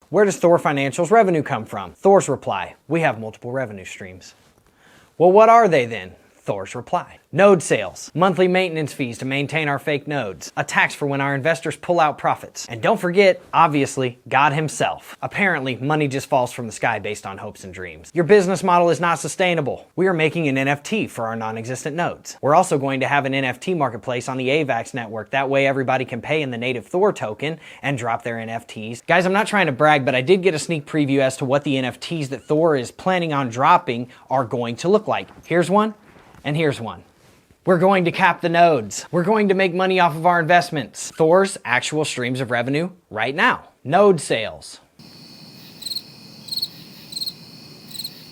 Where does Thor Financial's revenue come from? Thor's reply, we have multiple revenue streams. Well, what are they then? Thor's reply. Node sales, monthly maintenance fees to maintain our fake nodes, a tax for when our investors pull out profits. And don't forget, obviously, God himself. Apparently, money just falls from the sky based on hopes and dreams. Your business model is not sustainable. We are making an NFT for our non-existent nodes. We're also going to have an NFT marketplace on the AVAX network. That way everybody can pay in the native Thor token and drop their NFTs. Guys, I'm not trying to brag, but I did get a sneak preview as to what the NFTs that Thor is planning on dropping are going to look like. Here's one, and here's one. We're going to cap the nodes. We're going to make money off of our investments. Thor's actual streams of revenue right now. Node sales.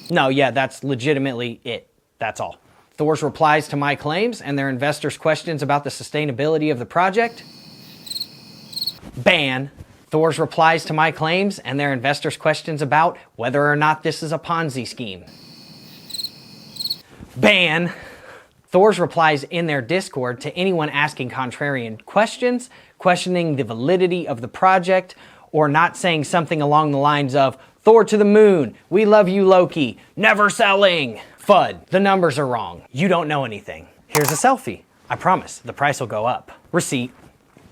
No, yeah, that's legitimately it. That's all. Thor's replies to my claims and their investors' questions about the sustainability of the project. Ban. Thor's replies to my claims and their investors' questions about whether or not this is a Ponzi scheme. Ban. Thor's replies in their Discord to anyone asking contrarian questions, questioning the validity of the project, or not saying something along the lines of, Thor to the moon, we love you Loki, never selling. FUD, the numbers are wrong. You don't know anything. Here's a selfie. I promise, the price will go up. Receipt,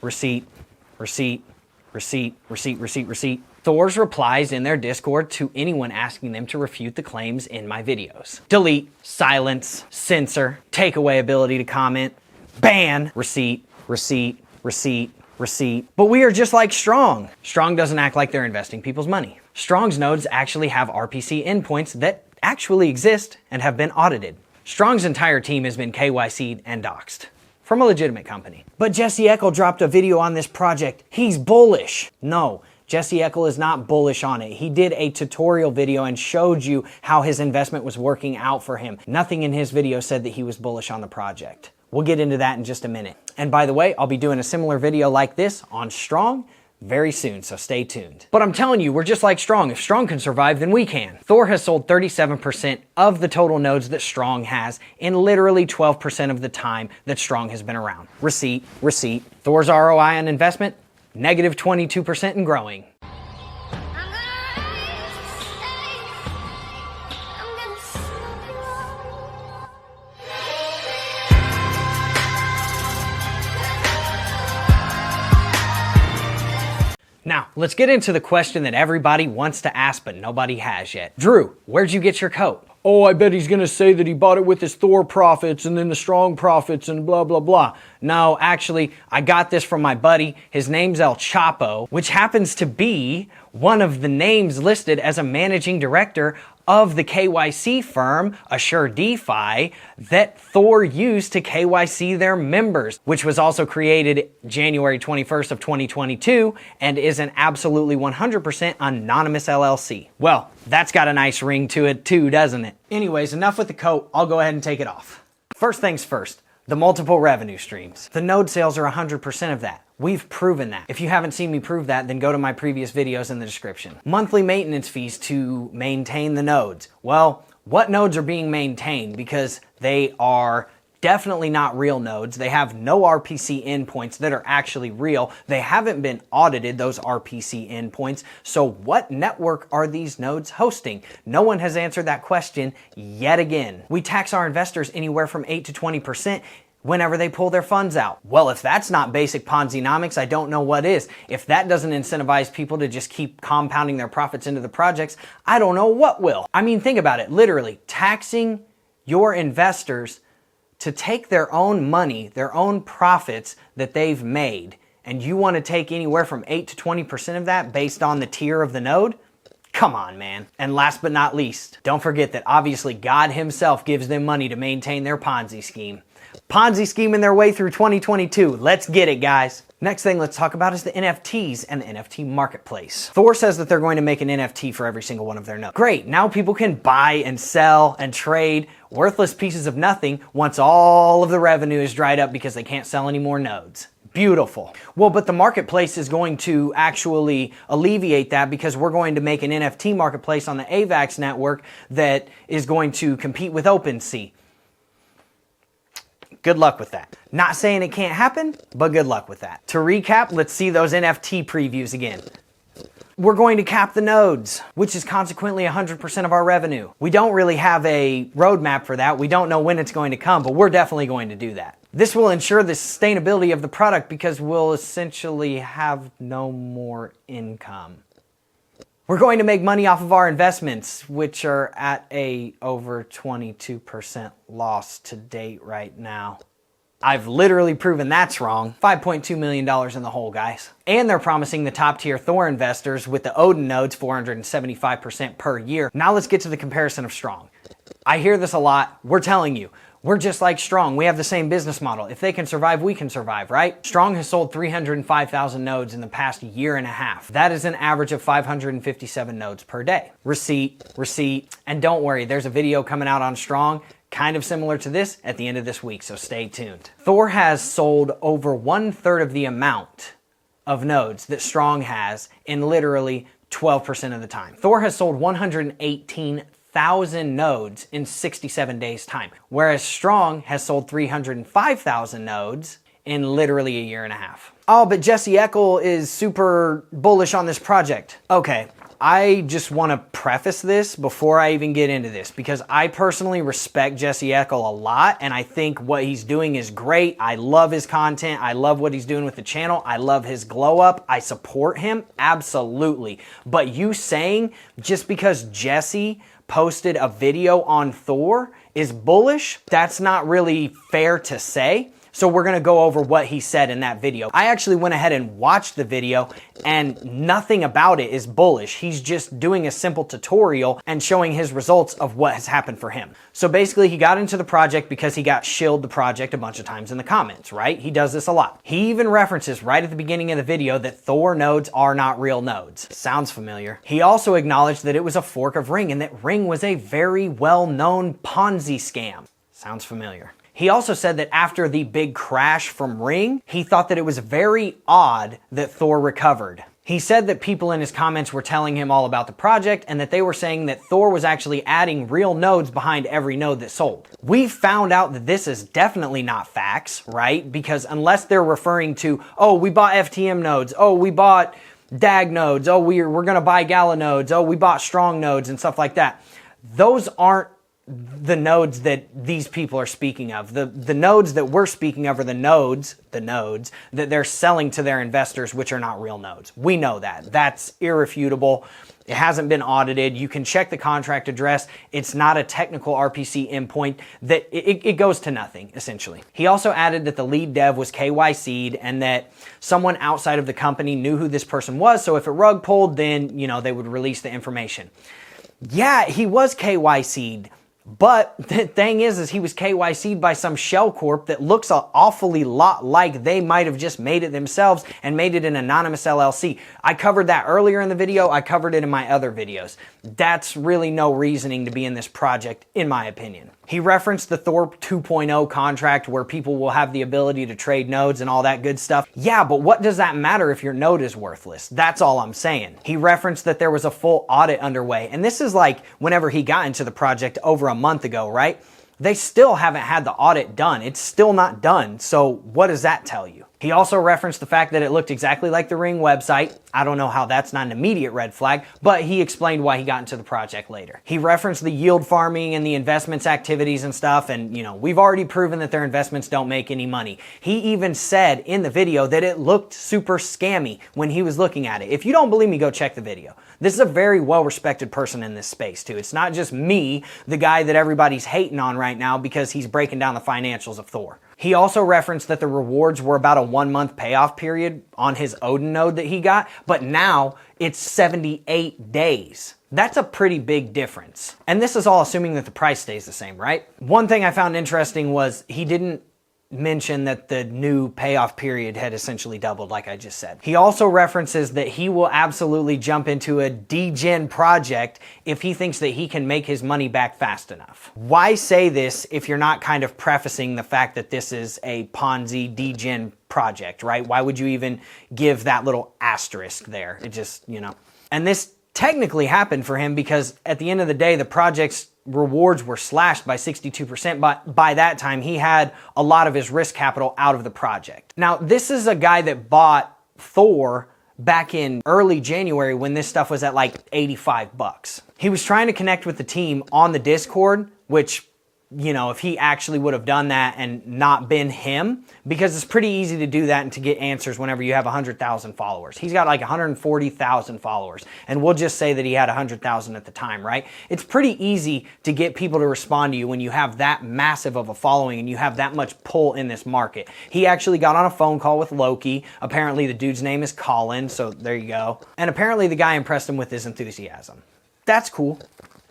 receipt, receipt, receipt, receipt, receipt, receipt. Thor's replies in their Discord to anyone asking them to refute the claims in my videos. Delete, silence, censor, take away ability to comment, ban, receipt, receipt, receipt, receipt. But we are just like Strong. Strong doesn't act like they're investing people's money. Strong's nodes actually have RPC endpoints that actually exist and have been audited. Strong's entire team has been KYC'd and doxed from a legitimate company. But Jesse Eckel dropped a video on this project. He's bullish. No. Jesse Eckel is not bullish on it. He did a tutorial video and showed you how his investment was working out for him. Nothing in his video said that he was bullish on the project. We'll get into that in just a minute. And by the way, I'll be doing a similar video like this on Strong very soon, so stay tuned. But I'm telling you, we're just like Strong. If Strong can survive, then we can. Thor has sold 37% of the total nodes that Strong has in literally 12% of the time that Strong has been around. Receipt, receipt. Thor's ROI on investment, negative 22% and growing. Now, let's get into the question that everybody wants to ask but nobody has yet. Drew, where'd you get your coat? Oh, I bet he's gonna say that he bought it with his Thor profits and then the Strong profits and blah, blah, blah. No, actually, I got this from my buddy. His name's El Chapo, which happens to be one of the names listed as a managing director of the KYC firm, Assure DeFi, that Thor used to KYC their members, which was also created January 21st of 2022 and is an absolutely 100% anonymous LLC. Well, that's got a nice ring to it too, doesn't it? Anyways, enough with the coat. I'll go ahead and take it off. First things first, the multiple revenue streams. The node sales are 100% of that. We've proven that. If you haven't seen me prove that, then go to my previous videos in the description. Monthly maintenance fees to maintain the nodes. Well, what nodes are being maintained? Because they are definitely not real nodes. They have no RPC endpoints that are actually real. They haven't been audited, those RPC endpoints. So what network are these nodes hosting? No one has answered that question yet again. We tax our investors anywhere from 8 to 20% whenever they pull their funds out. Well, if that's not basic Ponzi-Nomics, I don't know what is. If that doesn't incentivize people to just keep compounding their profits into the projects, I don't know what will. I mean, think about it. Literally, taxing your investors to take their own money, their own profits that they've made, and you want to take anywhere from 8 to 20% of that based on the tier of the node? Come on, man. And last but not least, don't forget that obviously God himself gives them money to maintain their Ponzi scheme. Ponzi scheming their way through 2022. Let's get it, guys. Next thing let's talk about is the NFTs and the NFT marketplace. Thor says that they're going to make an NFT for every single one of their nodes. Great, now people can buy and sell and trade worthless pieces of nothing once all of the revenue is dried up because they can't sell any more nodes. Beautiful. Well, but the marketplace is going to actually alleviate that because we're going to make an NFT marketplace on the AVAX network that is going to compete with OpenSea. Good luck with that. Not saying it can't happen, but good luck with that. To recap, let's see those NFT previews again. We're going to cap the nodes, which is consequently 100% of our revenue. We don't really have a roadmap for that. We don't know when it's going to come, but we're definitely going to do that. This will ensure the sustainability of the product because we'll essentially have no more income. We're going to make money off of our investments, which are at a over 22% loss to date right now. I've literally proven that's wrong. $5.2 million in the hole, guys. And they're promising the top tier Thor investors with the Odin nodes 475% per year. Now let's get to the comparison of Strong. I hear this a lot. We're telling you, we're just like Strong. We have the same business model. If they can survive, we can survive, right? Strong has sold 305,000 nodes in the past year and a half. That is an average of 557 nodes per day. Receipt, and don't worry, there's a video coming out on Strong kind of similar to this at the end of this week, so stay tuned. Thor has sold over 1/3 of the amount of nodes that Strong has in literally 12% of the time. Thor has sold 118,000 nodes in 67 days time, whereas Strong has sold 305,000 nodes in literally a year and a half. Oh, but Jesse Eckel is super bullish on this project. Okay, I just want to preface this before I even get into this because I personally respect Jesse Eckel a lot and I think what he's doing is great. I love his content. I love what he's doing with the channel. I love his glow up. I support him, absolutely. But you saying just because Jesse posted a video on Thor is bullish, that's not really fair to say. So we're gonna go over what he said in that video. I actually went ahead and watched the video and nothing about it is bullish. He's just doing a simple tutorial and showing his results of what has happened for him. So basically he got into the project because he got shilled the project a bunch of times in the comments, right? He does this a lot. He even references right at the beginning of the video that Thor nodes are not real nodes. Sounds familiar. He also acknowledged that it was a fork of Ring and that Ring was a very well-known Ponzi scam. Sounds familiar. He also said that after the big crash from Ring, he thought that it was very odd that Thor recovered. He said that people in his comments were telling him all about the project and that they were saying that Thor was actually adding real nodes behind every node that sold. We found out that this is definitely not facts, right? Because unless they're referring to, oh, we bought FTM nodes, oh, we bought DAG nodes, oh, we're gonna buy Gala nodes, oh, we bought Strong nodes and stuff like that. Those aren't the nodes that these people are speaking of. The nodes that we're speaking of are the nodes that they're selling to their investors, which are not real nodes. We know that. That's irrefutable. It hasn't been audited. You can check the contract address. It's not a technical RPC endpoint. That it goes to nothing, essentially. He also added that the lead dev was KYC'd and that someone outside of the company knew who this person was, so if it rug pulled, then, you know, they would release the information. Yeah, he was KYC'd. But the thing is he was KYC'd by some shell corp that looks an awfully lot like they might have just made it themselves and made it an anonymous LLC. I covered that earlier in the video. I covered it in my other videos. That's really no reasoning to be in this project, in my opinion. He referenced the Thor 2.0 contract where people will have the ability to trade nodes and all that good stuff. Yeah, but what does that matter if your node is worthless? That's all I'm saying. He referenced that there was a full audit underway. And this is like whenever he got into the project over a month ago, right? They still haven't had the audit done. It's still not done. So what does that tell you? He also referenced the fact that it looked exactly like the Ring website. I don't know how that's not an immediate red flag, but he explained why he got into the project later. He referenced the yield farming and the investments activities and stuff, and you know, we've already proven that their investments don't make any money. He even said in the video that it looked super scammy when he was looking at it. If you don't believe me, go check the video. This is a very well-respected person in this space too. It's not just me, the guy that everybody's hating on right now because he's breaking down the financials of Thor. He also referenced that the rewards were about a 1-month payoff period on his Odin node that he got, but now it's 78 days. That's a pretty big difference. And this is all assuming that the price stays the same, right? One thing I found interesting was he didn't mention that the new payoff period had essentially doubled, like I just said. He also references that he will absolutely jump into a degen project if he thinks that he can make his money back fast enough. Why say this if you're not kind of prefacing the fact that this is a Ponzi degen project, right? Why would you even give that little asterisk there? It just, you know. And this technically happened for him because at the end of the day, the project's rewards were slashed by 62%, but by that time he had a lot of his risk capital out of the project. Now, this is a guy that bought Thor back in early January when this stuff was at like 85 bucks. He was trying to connect with the team on the Discord, which, you know, if he actually would have done that and not been him, because it's pretty easy to do that and to get answers whenever you have 100,000 followers. He's got like 140,000 followers, and we'll just say that he had 100,000 at the time, right? It's pretty easy to get people to respond to you when you have that massive of a following and you have that much pull in this market. He actually got on a phone call with Loki. Apparently the dude's name is Colin, so there you go. And apparently the guy impressed him with his enthusiasm. That's cool.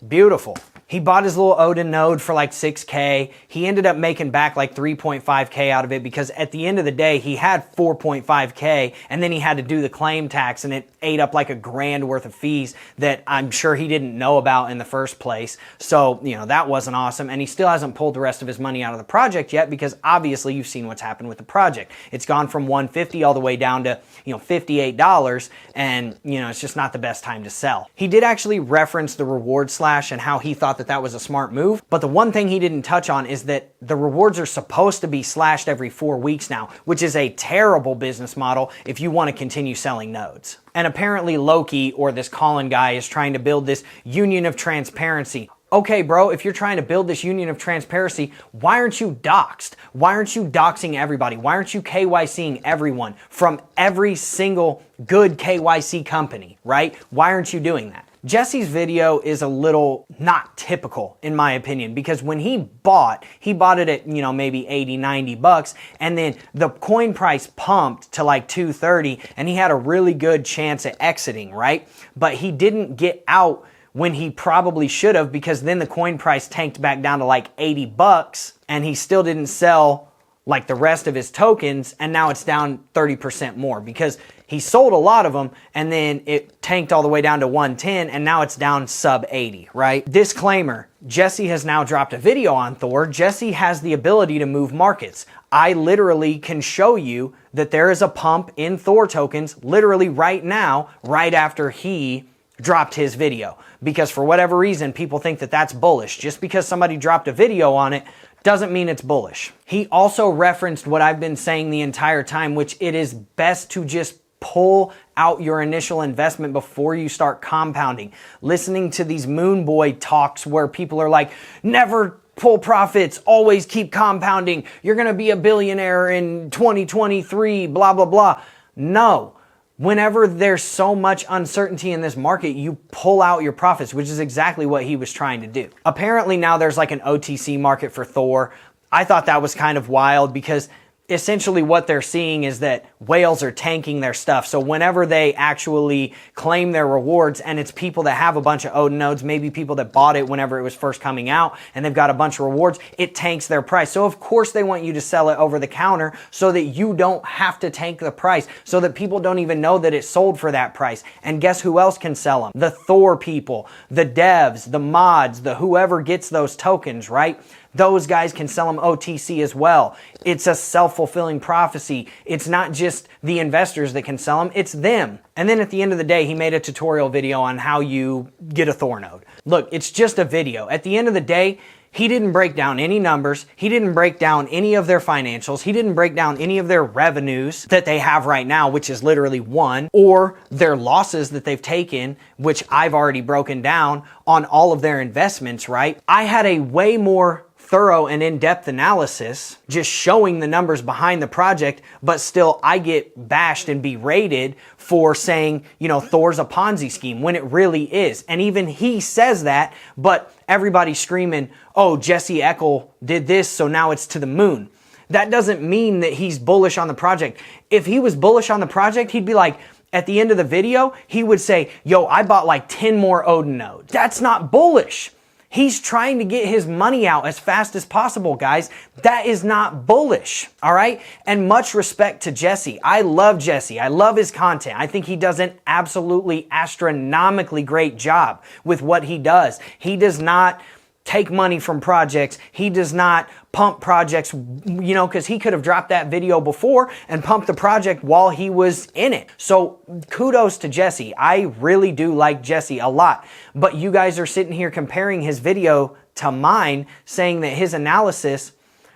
Beautiful. He bought his little Odin node for like 6K. He ended up making back like 3.5K out of it because at the end of the day, he had 4.5K and then he had to do the claim tax and it ate up like $1,000 worth of fees that I'm sure he didn't know about in the first place. So, you know, that wasn't awesome. And he still hasn't pulled the rest of his money out of the project yet because obviously you've seen what's happened with the project. It's gone from $150 all the way down to, you know, $58 and, you know, it's just not the best time to sell. He did actually reference the reward slash and how he thought that was a smart move. But the one thing he didn't touch on is that the rewards are supposed to be slashed every 4 weeks now, which is a terrible business model if you want to continue selling nodes. And apparently Loki, or this Colin guy, is trying to build this union of transparency. Okay, bro, if you're trying to build this union of transparency, why aren't you doxxed? Why aren't you doxing everybody? Why aren't you KYCing everyone from every single good KYC company, right? Why aren't you doing that? Jesse's video is a little not typical in my opinion because when he bought it at, you know, maybe 80, 90 bucks and then the coin price pumped to like 230 and he had a really good chance at exiting, right? But he didn't get out when he probably should have because then the coin price tanked back down to like 80 bucks and he still didn't sell like the rest of his tokens and now it's down 30% more because he sold a lot of them and then it tanked all the way down to 110 and now it's down sub 80, right? Disclaimer, Jesse has now dropped a video on Thor. Jesse has the ability to move markets. I literally can show you that there is a pump in Thor tokens literally right now, right after he dropped his video. Because for whatever reason, people think that that's bullish. Just because somebody dropped a video on it doesn't mean it's bullish. He also referenced what I've been saying the entire time, which it is best to just pull out your initial investment before you start compounding. Listening to these Moon Boy talks where people are like, never pull profits, always keep compounding. You're gonna be a billionaire in 2023, blah, blah, blah. No. Whenever there's so much uncertainty in this market, you pull out your profits, which is exactly what he was trying to do. Apparently now there's like an OTC market for Thor. I thought that was kind of wild because essentially what they're seeing is that whales are tanking their stuff. So whenever they actually claim their rewards, and it's people that have a bunch of Odin nodes, maybe people that bought it whenever it was first coming out, and they've got a bunch of rewards, it tanks their price. So of course they want you to sell it over the counter so that you don't have to tank the price, so that people don't even know that it sold for that price. And guess who else can sell them? The Thor people, the devs, the mods, the whoever gets those tokens, right? Those guys can sell them OTC as well. It's a self-fulfilling prophecy. It's not just the investors that can sell them, it's them. And then at the end of the day, he made a tutorial video on how you get a Thor node. Look, it's just a video. At the end of the day, he didn't break down any numbers. He didn't break down any of their financials. He didn't break down any of their revenues that they have right now, which is literally 1, or their losses that they've taken, which I've already broken down on all of their investments, right? I had a way more thorough and in-depth analysis just showing the numbers behind the project, but still I get bashed and berated for saying, you know, Thor's a Ponzi scheme when it really is. And even he says that, but everybody's screaming, oh, Jesse Eckel did this, so now it's to the moon. That doesn't mean that he's bullish on the project. If he was bullish on the project, he'd be like, at the end of the video, he would say, yo, I bought like 10 more Odin nodes. That's not bullish. He's trying to get his money out as fast as possible, guys. That is not bullish, all right? And much respect to Jesse. I love Jesse. I love his content. I think he does an absolutely astronomically great job with what he does. He does not take money from projects. He does not pump projects, you know, because he could have dropped that video before and pumped the project while he was in it. So kudos to Jesse. I really do like Jesse a lot. But you guys are sitting here comparing his video to mine, saying that his analysis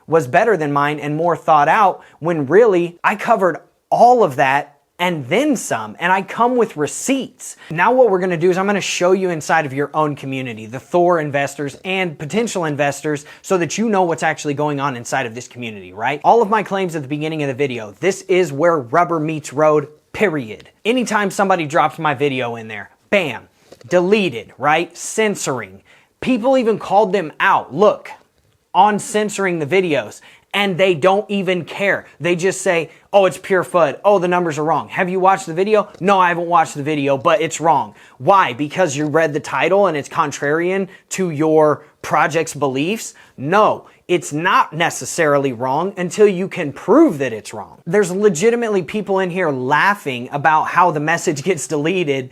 was better than mine and more thought out, when really I covered all of that and then some, and I come with receipts. Now what we're gonna do is I'm gonna show you inside of your own community, the Thor investors and potential investors, so that you know what's actually going on inside of this community, right? All of my claims at the beginning of the video, this is where rubber meets road, period. Anytime somebody drops my video in there, bam, deleted, right? Censoring. People even called them out, look, on censoring the videos. And they don't even care. They just say, oh, it's pure FUD. Oh, the numbers are wrong. Have you watched the video? No, I haven't watched the video, but it's wrong. Why? Because you read the title and it's contrarian to your project's beliefs? No, it's not necessarily wrong until you can prove that it's wrong. There's legitimately people in here laughing about how the message gets deleted.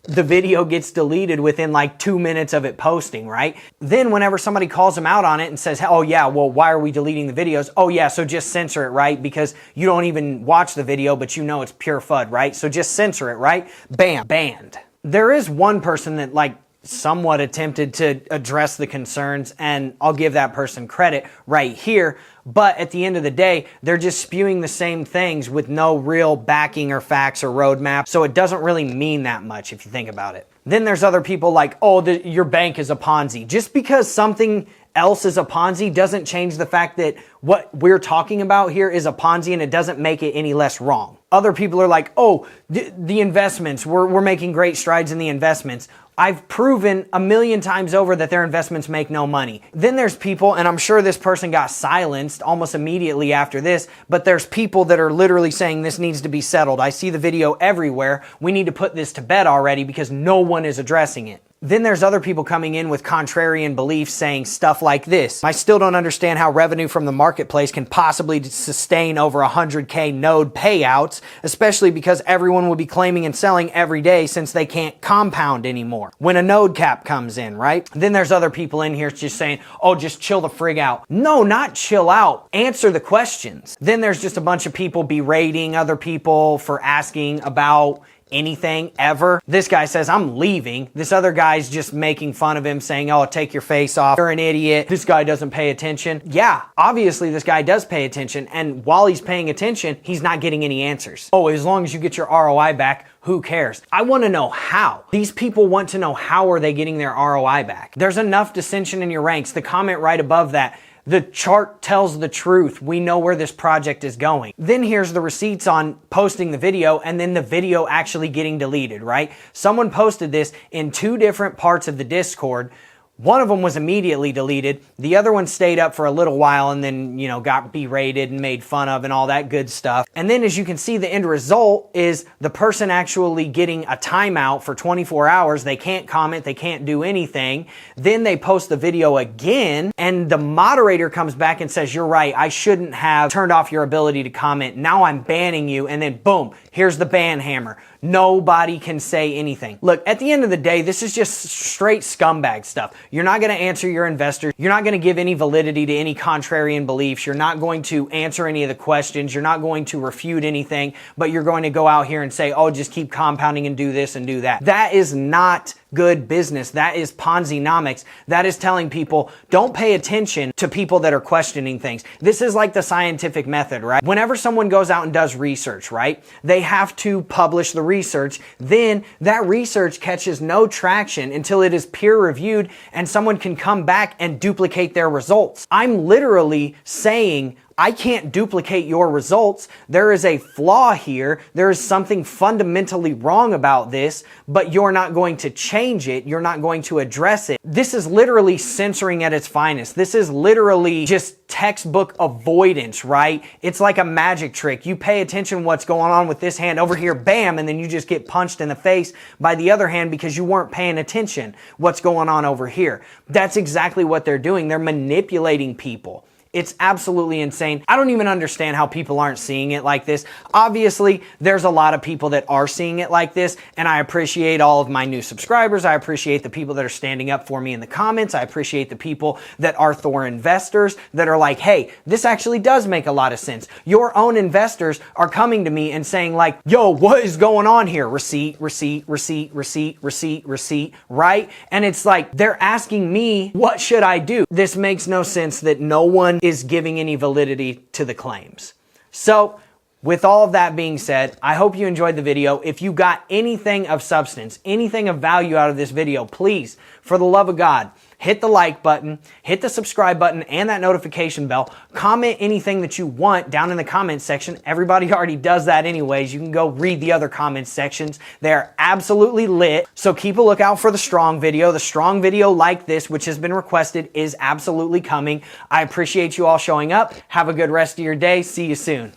The video gets deleted within like 2 minutes of it posting, right? Then whenever somebody calls them out on it and says, oh yeah, well, why are we deleting the videos? Oh yeah, so just censor it, right? Because you don't even watch the video, but you know it's pure FUD, right? So just censor it, right? Bam, banned. There is one person that like somewhat attempted to address the concerns, and I'll give that person credit right here. But at the end of the day, they're just spewing the same things with no real backing or facts or roadmap. So it doesn't really mean that much if you think about it. Then there's other people like, oh, your bank is a Ponzi. Just because something else is a Ponzi doesn't change the fact that what we're talking about here is a Ponzi, and it doesn't make it any less wrong. Other people are like, oh, the investments, we're making great strides in the investments. I've proven a million times over that their investments make no money. Then there's people, and I'm sure this person got silenced almost immediately after this, but there's people that are literally saying this needs to be settled. I see the video everywhere. We need to put this to bed already because no one is addressing it. Then there's other people coming in with contrarian beliefs saying stuff like this. I still don't understand how revenue from the marketplace can possibly sustain over 100K node payouts, especially because everyone will be claiming and selling every day since they can't compound anymore when a node cap comes in, right? Then there's other people in here just saying, oh, just chill the frig out. No, not chill out. Answer the questions. Then there's just a bunch of people berating other people for asking about anything ever. This guy says, I'm leaving. This other guy's just making fun of him saying, oh, take your face off. You're an idiot. This guy doesn't pay attention. Yeah, obviously this guy does pay attention. And while he's paying attention, he's not getting any answers. Oh, as long as you get your ROI back, who cares? I want to know how. These people want to know how are they getting their ROI back. There's enough dissension in your ranks. The comment right above that, the chart tells the truth. We know where this project is going. Then here's the receipts on posting the video and then the video actually getting deleted, right? Someone posted this in 2 different parts of the Discord. One of them was immediately deleted. The other one stayed up for a little while and then, you know, got berated and made fun of and all that good stuff. And then as you can see, the end result is the person actually getting a timeout for 24 hours. They can't comment. They can't do anything. Then they post the video again and the moderator comes back and says, you're right. I shouldn't have turned off your ability to comment. Now I'm banning you. And then boom, here's the ban hammer. Nobody can say anything. Look, at the end of the day, this is just straight scumbag stuff. You're not going to answer your investors. You're not going to give any validity to any contrarian beliefs. You're not going to answer any of the questions. You're not going to refute anything, but you're going to go out here and say, oh, just keep compounding and do this and do that. That is not good business. That is Ponzi-Nomics. That is telling people, don't pay attention to people that are questioning things. This is like the scientific method, right? Whenever someone goes out and does research, right? They have to publish the research. Then that research catches no traction until it is peer reviewed and someone can come back and duplicate their results. I'm literally saying, I can't duplicate your results. There is a flaw here. There is something fundamentally wrong about this, but you're not going to change it. You're not going to address it. This is literally censoring at its finest. This is literally just textbook avoidance, right? It's like a magic trick. You pay attention what's going on with this hand over here, bam, and then you just get punched in the face by the other hand because you weren't paying attention what's going on over here. That's exactly what they're doing. They're manipulating people. It's absolutely insane. I don't even understand how people aren't seeing it like this. Obviously, there's a lot of people that are seeing it like this, and I appreciate all of my new subscribers. I appreciate the people that are standing up for me in the comments. I appreciate the people that are Thor investors that are like, hey, this actually does make a lot of sense. Your own investors are coming to me and saying like, yo, what is going on here? Receipt, receipt, receipt, receipt, receipt, receipt, right? And it's like, they're asking me, what should I do? This makes no sense that no one is giving any validity to the claims. So With all of that being said, I hope you enjoyed the video. If you got anything of substance, anything of value out of this video, please, for the love of God, hit the like button, hit the subscribe button, and that notification bell. Comment anything that you want down in the comments section. Everybody already does that anyways. You can go read the other comments sections. They're absolutely lit. So keep a lookout for the strong video. The strong video like this, which has been requested, is absolutely coming. I appreciate you all showing up. Have a good rest of your day. See you soon.